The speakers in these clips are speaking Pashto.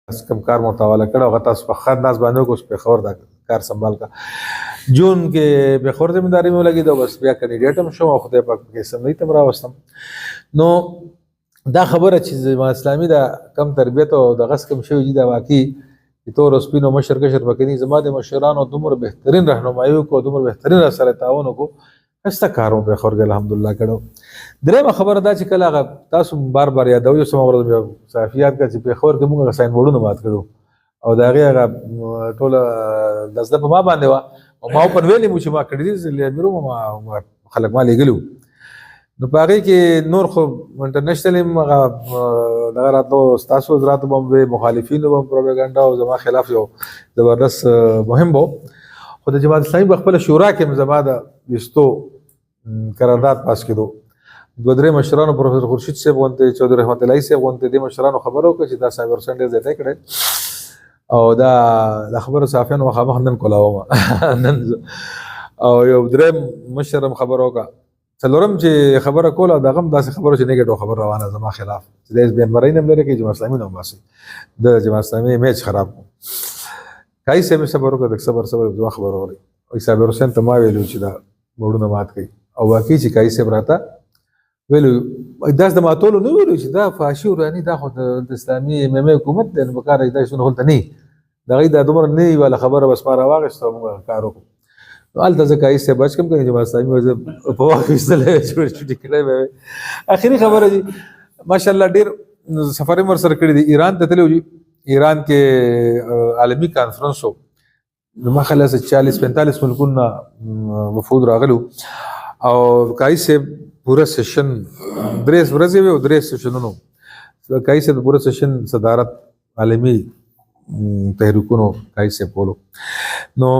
کم کار متواله کړه هغه تاسو په خاص ناس باندې کوس په خبر دا کار سنبال کا جون کې په خور ځمداري مې لګي دا بس بیا کینډیډیټ هم شو خدای پاک کې سم نه تم راوستم نو دا خبره چې ما اسلامي دا کم تربیت او د غس کم شوی دا واقعي تور سپینو مشر کشر پکې زما د مشرانو دومره بهترین رهنمایي کو دومره بهترین سره تعاون کو استا کارو په خورګ الحمدلله کړو درېمه خبره دا چې کله تاسو بار بار یادو یو سم ورته صحافیات کا چې په خور کې موږ ساين وړو نه مات کړو او دا هغه ټول دزده په ما باندې وا او ما په ویلې مو چې ما کړی دي لمیرو ما خلک ما لګلو نو پاره کې نور خو انټرنیشنل دغه راتلو تاسو حضرات باندې مخالفین او پروپاګاندا او زما خلاف یو زبردست مهم وو خو د جماعت اسلامي بخپل شورا کې زما د وستو قرارداد پاس کړو دوه درې مشرانو پروفیسور خورشید صاحب غونته چودھری رحمت الله صاحب غونته د مشرانو خبرو کې چې دا سایبر سنډر زیاته کړي او دا خبره صافیانو مخامخ نن کولاوه نن او یو درې مشرم خبرو کا څلورم چې خبره کوله دا غم داسې خبرو چې نیګټو خبر روانه زما خلاف چې د بیان مرای نه لري کې جماعت اسلامي نه واسي د جماعت اسلامي میچ خراب کای سه مې صبر وکړ صبر زما خبر اوري او صابر حسین ته ما ویلو چې دا وړونه مات کړي او واقعي چې کای سه براته ویلو داس د ماتولو نو ویلو چې دا فاشي ورانی دا خو د اسلامي امامي حکومت د بکار دا شنو هلته نه دا غي دا دومره نه ولا خبره بس ما راوغسته موږ کارو ال د زکای سه بچ کم کوي جماعت اسلامي په واقع استله چټي کړی به اخري خبره دي ماشاءالله ډیر سفر مر سره کړی دي ایران ته تلو ایران کې عالمی کانفرنس وو نو ما خلاص 40-45 ملکونه وفود راغلو او کای سه پورا سیشن درېس ورځې و درېس سیشنونو کای سه پورا سیشن صدارت عالمی تحریکونو کای سه بولو نو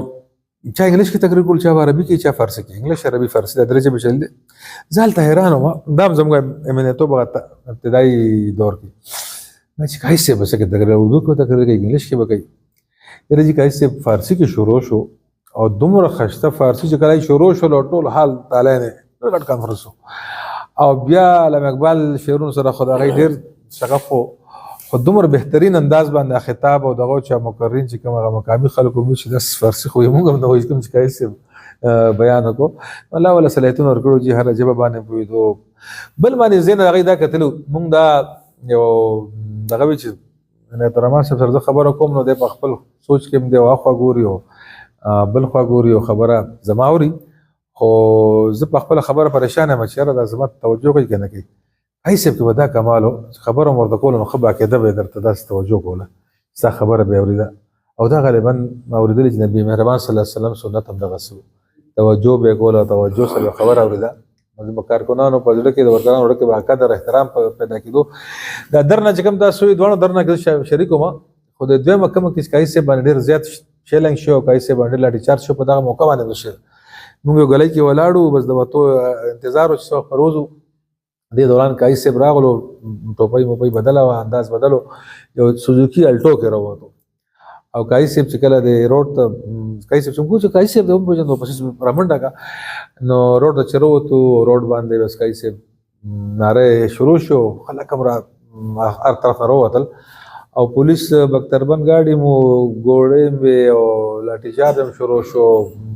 چا انګلیش کې تقریر کول چا عربي کې چا فارسی کې انګلیش عربي فارسی د درجه به چل دي ځال ته حیران وم دام زموږ امنیتو بغت ابتدایي دور کې ما چې کای سه بس کې تقریر اردو کې تقریر کې انګلیش کې وکړي درجه کای سه فارسی کې شروع شو او دومره خشته فارسی چې کله شروع شو ټول حال تعالی نه ډېر کانفرنس او بیا علامه اقبال شعرونو سره خدای ډېر شغف خو دومره بهترین انداز باندې خطاب او دغه چا مقررین چې کومه مقامي خلکو مو چې د فارسی خو موږ هم نه وایو کوم چې کایسه بیان وکړو الله ولا صلیتون ورکړو چې هر جبه باندې پویدو بل باندې زین هغه دا کتلو موږ دا یو دغه چې نه ترما سره خبرو کوم نو د خپل سوچ کې دی واخوا ګوري او بل خوا ګوري او خبره زماوري خو زه په خپل خبره پریشان یم چې را د عظمت توجه کوي کنه کوي ایسه په ودا کمالو خبره مرده کول نو خبره کېده به درته داس توجه کوله ستا خبره به اوریدا او دا غالبا ما اوریدل چې نبی مهربان صلی الله علیه وسلم سنت هم دغه سو توجه به کوله توجه سره خبره اوریدا د کارکونانو په ځړه کې د ورکرانو ورکه به قدر احترام پیدا کېدو دا درنه چې کوم تاسو دوه درنه کې شریکو ما خو د دوه مکه کې کایسه باندې ډیر زیات شیلنګ شو کایسه باندې لاټي چارج شو په دغه موقع باندې وشو موږ غلې کې ولاړو بس د وته انتظار وشو پروزو د دوران کایسه براغلو ټوپای مو په بدلا او انداز بدلو یو سوزوکی الټو کې راوته او کایسه چې کله د روډ ته کایسه څنګه چې کایسه د په جنو پسې رامنډا کا نو روډ ته چروته روډ باندې بس کایسه ناره شروع شو خلک هم را هر طرف راوتل او پولیس بختربند گاڑی مو ګوړې به او لاټي چارج هم شروع شو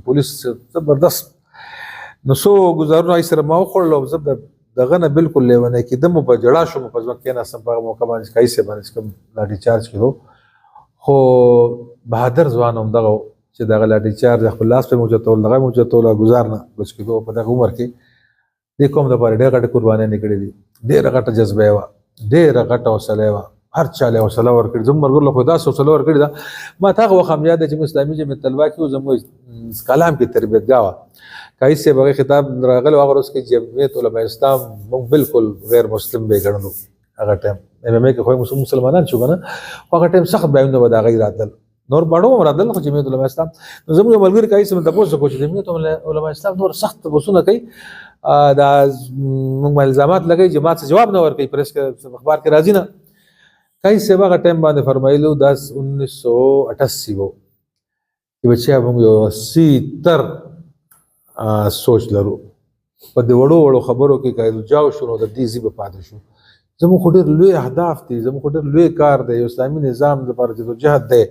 پولیس زبردست نو سو گزارونه ای سره ما خورلو زب دغه نه بالکل لیونه کې دمو په جړا شو په ځکه نه سم په موقع باندې کایسه باندې کوم لاټي چارج کړو خو بهادر ځوان هم دغه چې دغه لاټي چارج خپل لاس په موجتول دغه موجتول گزارنه بچ کېدو په دغه عمر کې د کوم د پاره ډېر غټه قرباني نکړې دي ډېر غټه جذبه و ډېر غټه حوصله و هر چاله حوصله ورکړي زم مرګ له خدا حوصله ورکړي دا ما تاغه وخم یاد چې اسلامي جمعیت طلبه کې زموږ کلام کې تربیت گاوه کایسه بغیر خطاب راغلو هغه اوس کې جمعیت علماء اسلام موږ بالکل غیر مسلم به ګڼلو هغه ټیم امامه کې خو مسلمانان شو کنه هغه ټیم سخت بیان نه ودا غیر راتل نور باندې مرادل خو جمعیت علماء اسلام زموږ ملګری کایسه من تاسو کو چې جمعیت علماء اسلام نور سخت وسونه کوي دا موږ الزامات لګي جماعت جواب نه ورکوي پریس کې اخبار کې راځي نه کایسه هغه ټیم باندې فرمایلو 1988 وو چې بچا موږ یو 80 تر سوچ لرو په دې وړو خبرو کې کایلو جاو شنو د دې زیب پاتې شو زموږ خو ډېر لوی اهداف دي، زموږ خو ډېر لوی کار دی، یو اسلامي نظام لپاره جدوجهد دی،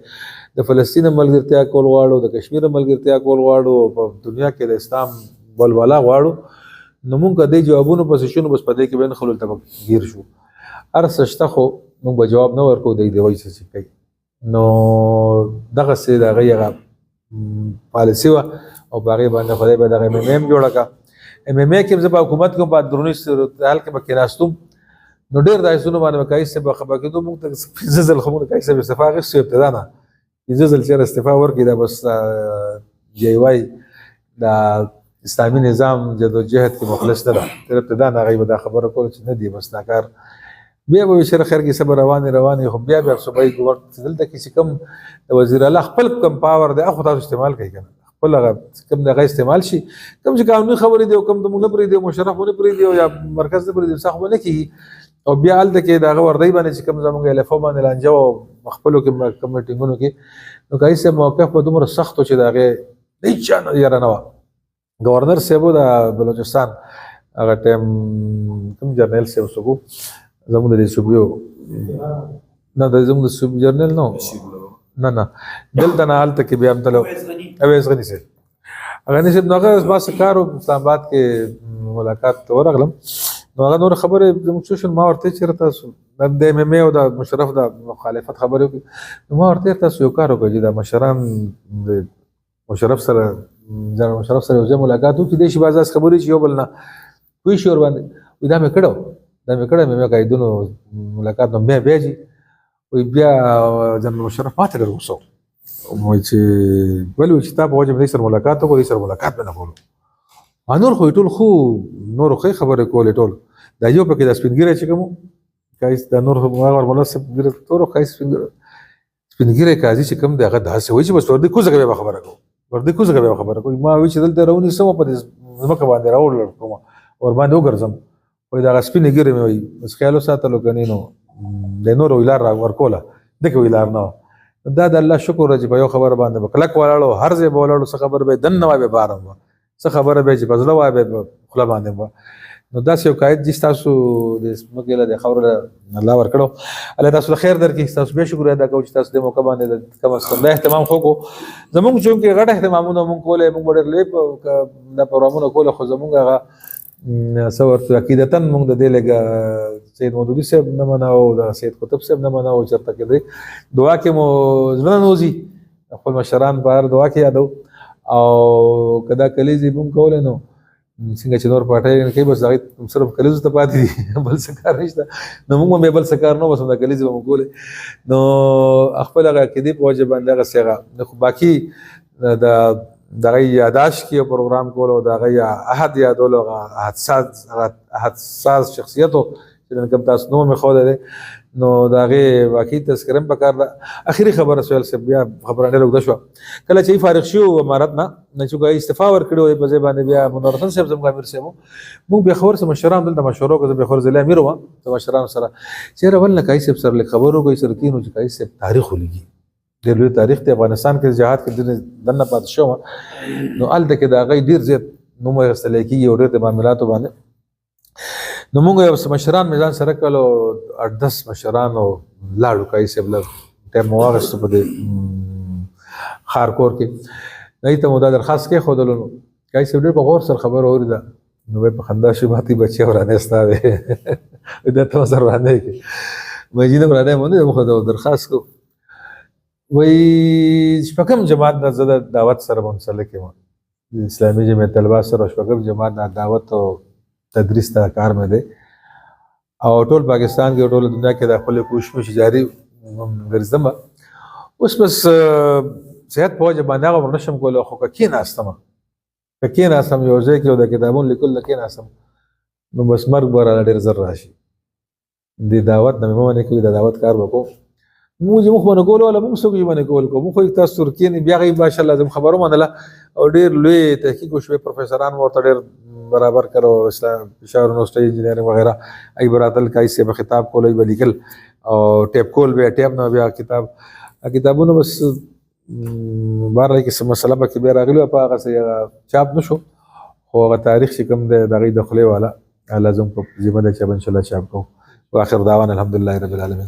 د فلسطین ملګرتیا کول غواړو، د کشمیر ملګرتیا کول غواړو، په دنیا کې د اسلام ولوله غواړو. نو موږ که دې جوابونو پسې شو نو بس په دې کې به نښلو ته ګیر شو. هر څه شته خو موږ به جواب نه ورکوو، دی وایي څه چې کوي. نو دغسې د هغوی هغه پالیسي وه او په هغې باندې خدای به دغه ایم ایم ایم جوړه کړه. ایم ایم ایم کې هم زه په حکومت کې هم په دروني صورتحال کې به کېناستم نو ډېر د حیثونو باندې به قایص صاحب به خبر کېدو. موږ ته 15 ځل خو موږ د قایص صاحب استعفا اخیستې ابتدا نه 15 ځل چېرې استعفا ورکړي دا بس جی وای د اسلامي نظام جدوجهد کې مخلص نه ده. تر ابتدا نه هغوی به دا خبره کوله چې نه دی بس دا کار بیا به شر خیر کې صبر روانې خو بیا صوبایي ګورنر دلته کې چې کوم د وزیر اعلی خپل کوم پاور دی هغه تاسو استعمال کوئ که نه خپل هغه کوم د هغه استعمال شي کوم چې قانوني خبرې دی او کوم د موږ نه پرېږدي مشرف نه پرېږدي او یا مرکز نه پرېږدي څه خو به نه کېږي. او بیا هلته کې د هغه وردۍ باندې چې کوم زموږ الفو باندې لانجه او خپلو کې کوم میټینګونو کې نو قایص صاحب موقف به دومره سخت و چې د هغې هېچا یاره نه وه. گورنر صاحب د بلوچستان هغه ټایم کوم جرنیل صاحب څوک زموږ د دې صوبیو نه د زموږ د صوب جرنیل نه نه دلته نه هلته کې بیا هم تلو اویس غني صاحب غني صاحب نو هغه ما څه کار و اسلام آباد کې ملاقات ته ورغلم نو هغه نور خبرې زموږ سوشل ما ورته چېرې تاسو د ایم ایم اے او د مشرف د مخالفت خبرې وکړي نو ما ورته تاسو یو کار وکړئ چې د مشران د مشرف سره جنرال مشرف سره یو ځای ملاقات وکړي دې شي بعض داسې خبرې چې یو بل نه پوه شي ورباندې وایي دا مې کړی مې قایدونو ملاقات نو بیا ځي وایي بیا جنرال مشرف ما ته ډېر غوسه و وایي چې ولې وایي چې تا په وجه مې دې سره ملاقات وکړو دې سره ملاقات مې نه کولو نور خو ټول خو نورو ښې خبرې کولې ټول دا یو پکې دا سپین ږیری چې کوم ښایست دا نور ورملا صاحب ډېر تورو ښایست سپین ږیری قاضي چې کوم دی هغه داسې وایي چې بس ورده کوزه کوي به خبره کوو ورده کوزه کوي به خبره کوي ما وایي چې دلته راونیسم په دې ځمکه باندې راوړل کوم ورباندې وګرځم وایي دغه سپینې ږیرې مې وایي بس خیال وساتلو کنې نو د نورو ویلار را ورکوله دغه ویلار نه دا د الله شکر چې په یو خبره باندې به کلک ولاړو هر ځای به ولاړو څه خبره به دننه وای به بارم وه څه خبره به چې په زړه وای به خوله باندې وه نو داسې یو قاید چې ستاسو د ځمکې له د خاورو له الله ورکړو الله تاسو له خیر درکړي ستاسو بیا شکر ادا کوو چې تاسو دې موقع باندې کم از کم دا اهتمام خو کړو زموږ چونکې غټ اهتمامونه موږ کولې موږ به ډېر لوی دا پروګرامونه کوله خو زموږ هغه څه ورته عقیدتاً موږ د دې لږه سید مودودي صاحب نه منو د سید قطب صاحب نه منو چېرته کې دی دعا کې مو زړه نه نوځي خپل مشران په هر دعا کې یادو او که دا کلیزې موږ کولی نو څنګه چې نور پاټۍ کوي بس هغې صرف کلیزو ته پاتې دي بل څه کار نشته نو موږ هم بیا بل څه کار نه وبس دا کلیزې به مو کولې نو خپل هغه عقیدې په وجه باندې هغسې هغه خو باقي د دغه یاداشت کې پروګرام کول او دغه احد یادولو هغه حساس شخصیتو چې نن کوم تاسو نوم مې ښودی دی نو د هغې واقعي تذکره هم پکار ده. اخري خبره سهیل صاحب بیا خبره ډېره اوږده شوه کله چې فارغ شو امارت نه چې استعفا ورکړې وه په ځای باندې بیا منور حسن صاحب زموږ امیر صاحب موږ بیا خبر سره مشران دلته مشوره وکړه زه بیا خبر ضلع امیر وم د مشرانو سره چېرې ول نه قایص صاحب سره لږ خبر وکړئ سره کېنو چې قایص صاحب تاریخ ولیکي ډېر لوی تاریخ دی افغانستان کې جهاد کې دننه پاتې شوم نو هلته کې د هغوی ډېر زیات نوم اخیستلی کېږي او ډېر د معاملاتو باندې نو موږ یو مشران مې ځان سره کړل او 8-10 مشرانو لاړو قایص صاحب له ټایم مو واخیستو په دې خارکور کې هغوی ته مو دا درخواست کېښودلو نو قایص صاحب ډېر په غور سره خبره اورېده نو وایي په خندا شو باتې بچی ورانی ستا دی دا ته سره ورانی کې وایي جي نه ورانی مو نه خو درخواست کو وایي شپږم جماعت نه زه د دعوت سره منسلک یم د اسلامي جمعیت طلبه سره شپږم جماعت نه دعوت او تدریس ته کار مې دی او ټول پاکستان کې ټول دنیا کې د خپلې کوشش جاري ګرځدم اوس بس صحت په وجه باندې هغه ورنشم کولی خو که کېناستم یو ځای کې او د کتابونو لیکلو نه کېناستم نو بس مرګ به راله ډېر زر راشي د دعوت نه مې مه منې کوي د دعوت کار به کوم موږ چې موږ باندې کول ولا موږ څوک یې باندې کول کوو موږ خو تاسو سره کېنې بیا هغوی ماشاءالله زموږ خبره ومنله او ډېر لوی تحقیق وشوې پروفیسران مو ورته ډېر برابر کړو اسلام پېښور یونیورسټۍ انجینرینګ وغیره هغوی به راتل قایص صاحب خطاب کول هغوی به لیکل او ټیپ کول بیا ټیپ نه بیا کتابونه بس بهرحال کې څه مسله پکې بیا راغلې وه په هغسې چاپ نه شو خو هغه تاریخ چې کوم دی د هغوی د خولې والا الله زموږ په ذمه دی چې به انشاءالله چاپ کوو واخر دعوانا الحمدلله رب العالمین.